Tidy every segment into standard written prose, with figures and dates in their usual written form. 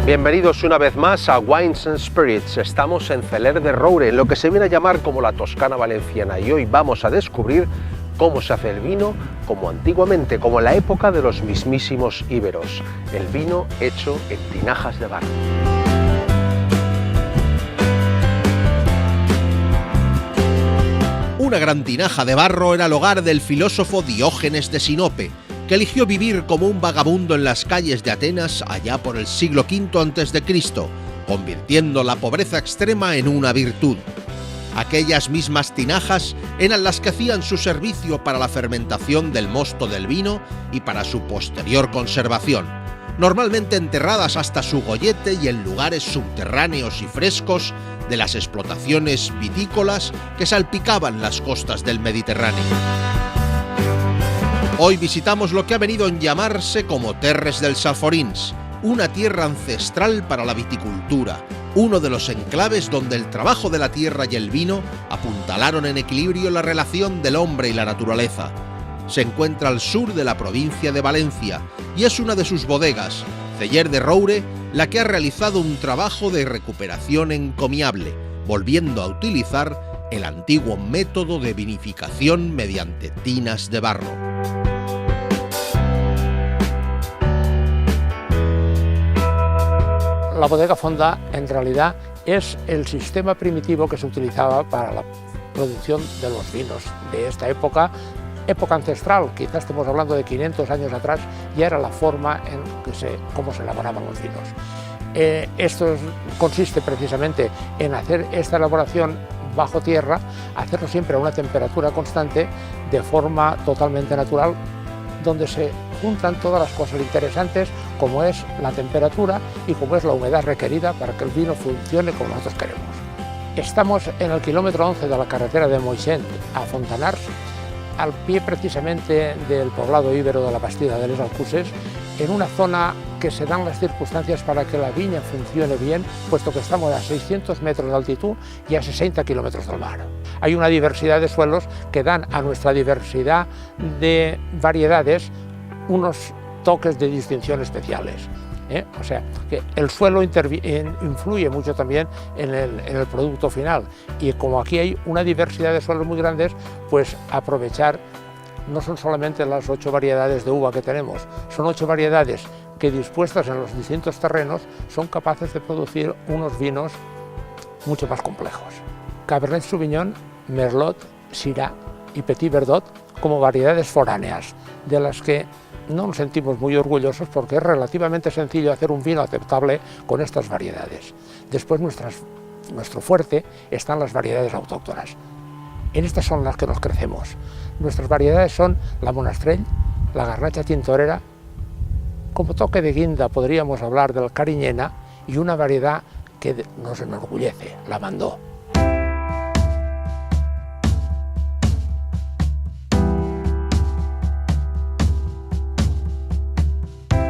Bienvenidos una vez más a Wines and Spirits. Estamos en Celler de Roure, en lo que se viene a llamar como la Toscana valenciana, y hoy vamos a descubrir cómo se hace el vino como antiguamente, como en la época de los mismísimos íberos, el vino hecho en tinajas de barro. Una gran tinaja de barro era el hogar del filósofo Diógenes de Sinope, que eligió vivir como un vagabundo en las calles de Atenas allá por el siglo V a.C., convirtiendo la pobreza extrema en una virtud. Aquellas mismas tinajas eran las que hacían su servicio para la fermentación del mosto del vino y para su posterior conservación, normalmente enterradas hasta su gollete y en lugares subterráneos y frescos de las explotaciones vitícolas que salpicaban las costas del Mediterráneo. Hoy visitamos lo que ha venido a llamarse como Terres dels Alforins, una tierra ancestral para la viticultura, uno de los enclaves donde el trabajo de la tierra y el vino apuntalaron en equilibrio la relación del hombre y la naturaleza. Se encuentra al sur de la provincia de Valencia y es una de sus bodegas, Celler de Roure, la que ha realizado un trabajo de recuperación encomiable, volviendo a utilizar el antiguo método de vinificación mediante tinas de barro. La bodega fonda en realidad es el sistema primitivo que se utilizaba para la producción de los vinos de esta época ancestral. Quizás estemos hablando de 500 años atrás, ya era la forma en cómo se elaboraban los vinos. Esto consiste precisamente en hacer esta elaboración bajo tierra, hacerlo siempre a una temperatura constante, de forma totalmente natural, donde se juntan todas las cosas interesantes, como es la temperatura y como es la humedad requerida para que el vino funcione como nosotros queremos. Estamos en el kilómetro 11 de la carretera de Moixent a Fontanars, al pie precisamente del poblado íbero de la Bastida de les Alcuses, en una zona que se dan las circunstancias para que la viña funcione bien, puesto que estamos a 600 metros de altitud y a 60 kilómetros del mar. Hay una diversidad de suelos que dan a nuestra diversidad de variedades unos toques de distinción especiales. O sea, que el suelo influye mucho también en el producto final, y como aquí hay una diversidad de suelos muy grandes, pues aprovechar no son solamente las 8 variedades de uva que tenemos, son 8 variedades que dispuestas en los distintos terrenos son capaces de producir unos vinos mucho más complejos. Cabernet Sauvignon, Merlot, Syrah y Petit Verdot como variedades foráneas, de las que no nos sentimos muy orgullosos porque es relativamente sencillo hacer un vino aceptable con estas variedades. Después nuestro fuerte están las variedades autóctonas. En estas son las que nos crecemos. Nuestras variedades son la Monastrell, la Garnacha Tintorera, como toque de guinda podríamos hablar del Cariñena, y una variedad que nos enorgullece, la Mandó.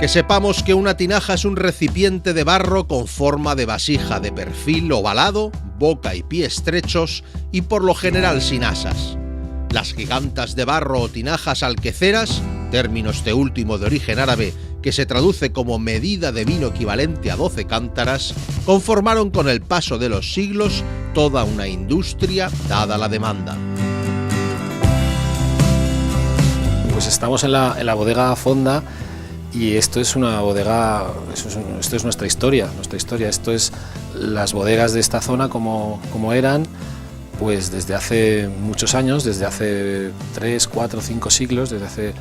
Que sepamos que una tinaja es un recipiente de barro con forma de vasija de perfil ovalado, boca y pie estrechos y por lo general sin asas. Las gigantas de barro o tinajas alqueceras, término este último de origen árabe que se traduce como medida de vino equivalente a 12 cántaras, conformaron con el paso de los siglos toda una industria dada la demanda. Pues estamos en la bodega Fonda. Y esto es una bodega, esto es nuestra historia, esto es las bodegas de esta zona como eran, pues desde hace muchos años, desde hace 3, 4, 5 siglos, desde hace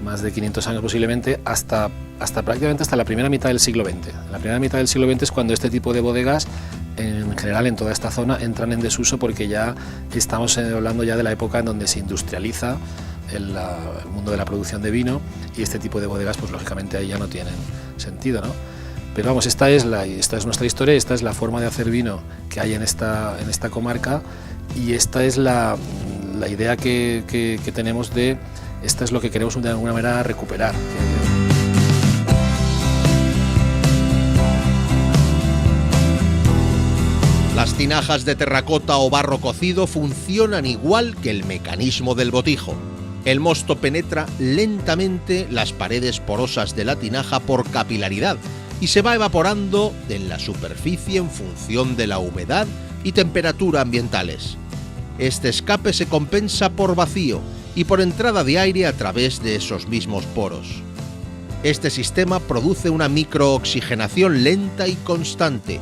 más de 500 años posiblemente, hasta prácticamente hasta la primera mitad del siglo XX. La primera mitad del siglo XX es cuando este tipo de bodegas, en general en toda esta zona, entran en desuso, porque ya estamos hablando ya de la época en donde se industrializa el mundo de la producción de vino, y este tipo de bodegas pues lógicamente ahí ya no tienen sentido, ¿no? Pero vamos, esta es nuestra historia, esta es la forma de hacer vino que hay en esta comarca, y esta es la idea que tenemos de, esta es lo que queremos de alguna manera recuperar. Las tinajas de terracota o barro cocido funcionan igual que el mecanismo del botijo. El mosto penetra lentamente las paredes porosas de la tinaja por capilaridad y se va evaporando en la superficie en función de la humedad y temperatura ambientales. Este escape se compensa por vacío y por entrada de aire a través de esos mismos poros. Este sistema produce una microoxigenación lenta y constante,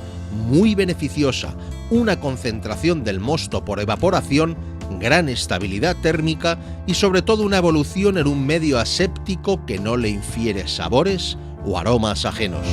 muy beneficiosa, una concentración del mosto por evaporación, gran estabilidad térmica y sobre todo una evolución en un medio aséptico que no le infiere sabores o aromas ajenos.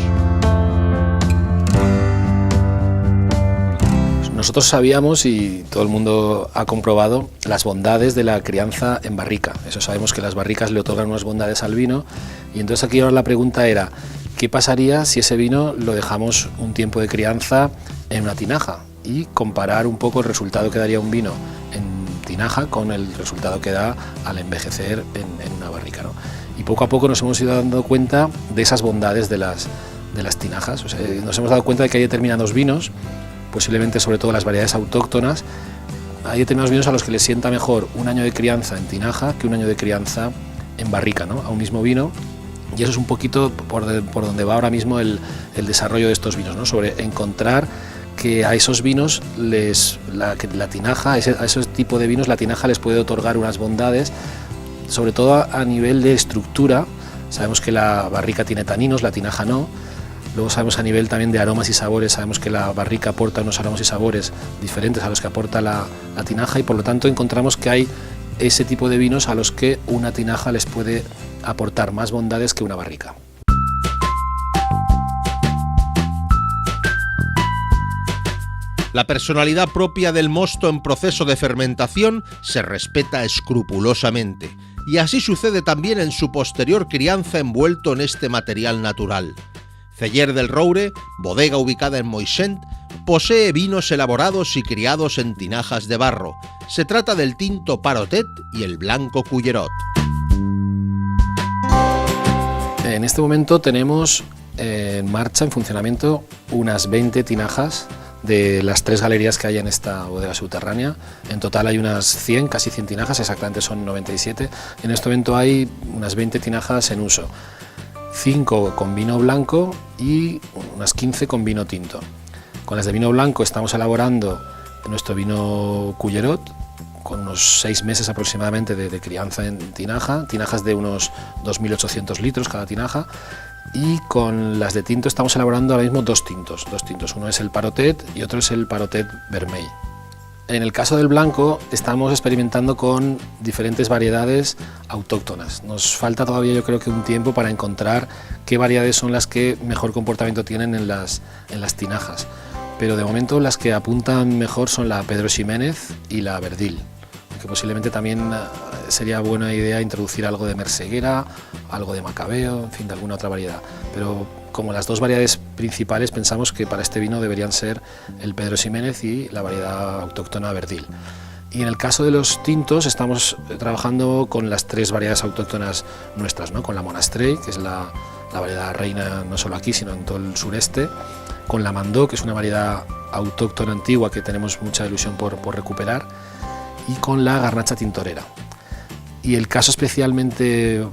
Nosotros sabíamos, y todo el mundo ha comprobado, las bondades de la crianza en barrica. Eso sabemos, que las barricas le otorgan unas bondades al vino, y entonces aquí ahora la pregunta era, ¿qué pasaría si ese vino lo dejamos un tiempo de crianza en una tinaja? Y comparar un poco el resultado que daría un vino en tinaja con el resultado que da al envejecer en una barrica, ¿no? Y poco a poco nos hemos ido dando cuenta de esas bondades de las tinajas. O sea, nos hemos dado cuenta de que hay determinados vinos, posiblemente sobre todo las variedades autóctonas, hay determinados vinos a los que les sienta mejor un año de crianza en tinaja que un año de crianza en barrica, ¿no? A un mismo vino. Y eso es un poquito por donde va ahora mismo el desarrollo de estos vinos, ¿no? Sobre encontrar que a esos vinos la tinaja, a ese tipo de vinos, la tinaja les puede otorgar unas bondades, sobre todo a nivel de estructura. Sabemos que la barrica tiene taninos, la tinaja no. Luego sabemos a nivel también de aromas y sabores, sabemos que la barrica aporta unos aromas y sabores diferentes a los que aporta la tinaja, y por lo tanto encontramos que hay ese tipo de vinos a los que una tinaja les puede aportar más bondades que una barrica. La personalidad propia del mosto en proceso de fermentación se respeta escrupulosamente, y así sucede también en su posterior crianza envuelto en este material natural. Celler del Roure, bodega ubicada en Moixent, posee vinos elaborados y criados en tinajas de barro. Se trata del tinto Parotet y el blanco Cullerot. En este momento tenemos en marcha, en funcionamiento, unas 20 tinajas de las 3 galerías que hay en esta bodega subterránea. En total hay unas 100, casi 100 tinajas, exactamente son 97. En este momento hay unas 20 tinajas en uso. 5 con vino blanco y unas 15 con vino tinto. Con las de vino blanco estamos elaborando nuestro vino Cullerot, con unos 6 meses aproximadamente de crianza en tinajas de unos 2.800 litros cada tinaja, y con las de tinto estamos elaborando ahora mismo dos tintos. Uno es el Parotet y otro es el Parotet Vermell. En el caso del blanco estamos experimentando con diferentes variedades autóctonas. Nos falta todavía, yo creo que un tiempo para encontrar qué variedades son las que mejor comportamiento tienen en las tinajas. Pero de momento las que apuntan mejor son la Pedro Ximénez y la Verdil, que posiblemente también sería buena idea introducir algo de Merseguera, algo de Macabeo, en fin, de alguna otra variedad. Pero como las dos variedades principales, pensamos que para este vino deberían ser el Pedro Ximénez y la variedad autóctona Verdil. Y en el caso de los tintos estamos trabajando con las 3 variedades autóctonas nuestras, ¿no? Con la Monastrell, que es la variedad reina no solo aquí, sino en todo el sureste, con la Mandó, que es una variedad autóctona antigua que tenemos mucha ilusión por recuperar, y con la Garnacha Tintorera. Y el caso especialmente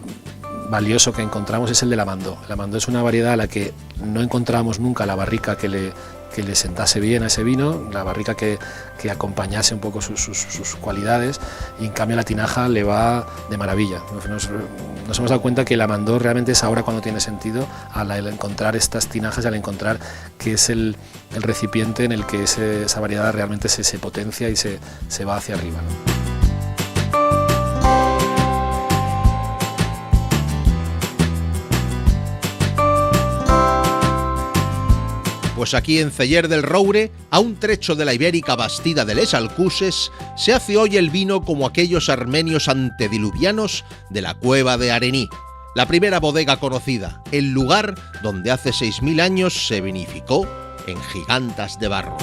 valioso que encontramos es el de la Mandó. La Mandó es una variedad a la que no encontramos nunca la barrica que le sentase bien a ese vino, la barrica que acompañase un poco sus cualidades, y en cambio la tinaja le va de maravilla. Nos hemos dado cuenta que la Mandó realmente es ahora cuando tiene sentido, al encontrar estas tinajas y al encontrar que es el recipiente en el que esa variedad realmente se potencia y se va hacia arriba, ¿no? Pues aquí en Celler del Roure, a un trecho de la ibérica Bastida de Les Alcuses, se hace hoy el vino como aquellos armenios antediluvianos de la cueva de Arení, la primera bodega conocida, el lugar donde hace 6.000 años se vinificó en Gigantas de Barro.